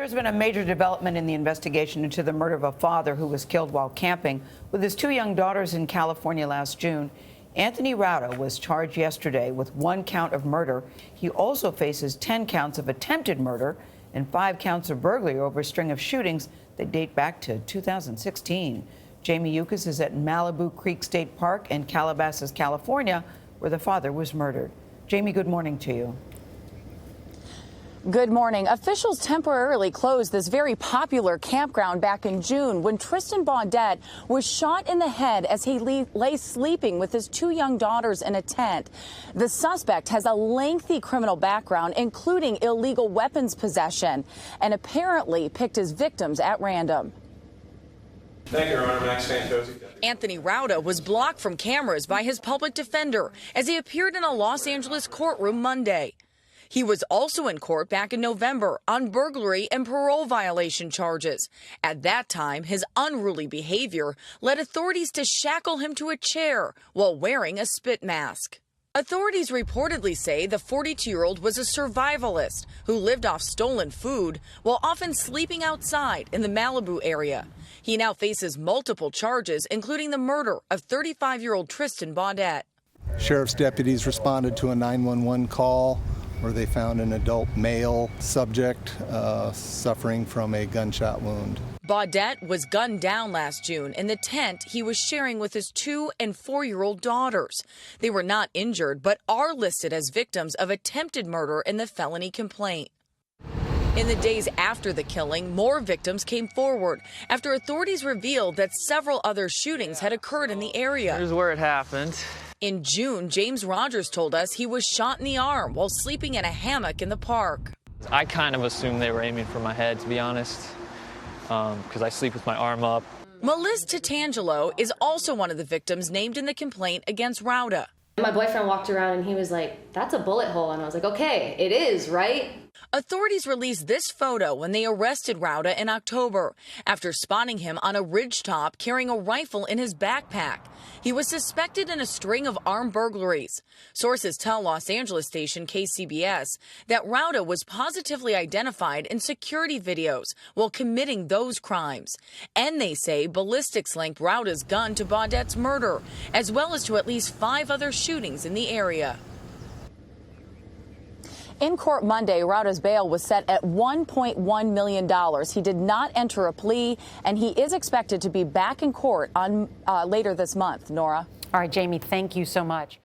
There's been a major development in the investigation into the murder of a father who was killed while camping with his two young daughters in California last June. Anthony Rauda was charged yesterday with 1 count of murder. He also faces 10 counts of attempted murder and 5 counts of burglary over a string of shootings that date back to 2016. Jamie Yuccas is at Malibu Creek State Park in Calabasas, California, where the father was murdered. Jamie, good morning to you. Good morning. Officials temporarily closed this very popular campground back in June when Tristan Baudette was shot in the head as he lay sleeping with his 2 young daughters in a tent. The suspect has a lengthy criminal background, including illegal weapons possession, and apparently picked his victims at random. Thank you, Your Honor. Max Santosi. Anthony Rauda was blocked from cameras by his public defender as he appeared in a Los Angeles courtroom Monday. He was also in court back in November on burglary and parole violation charges. At that time, his unruly behavior led authorities to shackle him to a chair while wearing a spit mask. Authorities reportedly say the 42-year-old was a survivalist who lived off stolen food while often sleeping outside in the Malibu area. He now faces multiple charges, including the murder of 35-year-old Tristan Baudette. Sheriff's deputies responded to a 911 call where they found an adult male subject suffering from a gunshot wound. Baudette was gunned down last June in the tent he was sharing with his 2- and 4-year-old daughters. They were not injured, but are listed as victims of attempted murder in the felony complaint. In the days after the killing, more victims came forward after authorities revealed that several other shootings had occurred in the area. Here's where it happened. In June, James Rogers told us he was shot in the arm while sleeping in a hammock in the park. I kind of assumed they were aiming for my head, to be honest, because I sleep with my arm up. Melissa Tatangelo is also one of the victims named in the complaint against Rauda. My boyfriend walked around and he was like, "That's a bullet hole." And I was like, "Okay, it is, right?" Authorities released this photo when they arrested Rauda in October after spotting him on a ridgetop carrying a rifle in his backpack. He was suspected in a string of armed burglaries. Sources tell Los Angeles station KCBS that Rauda was positively identified in security videos while committing those crimes. And they say ballistics linked Rauda's gun to Baudette's murder, as well as to at least 5 other shootings in the area. In court Monday, Rauda's bail was set at $1.1 million. He did not enter a plea, and he is expected to be back in court on later this month. Nora? All right, Jamie, thank you so much.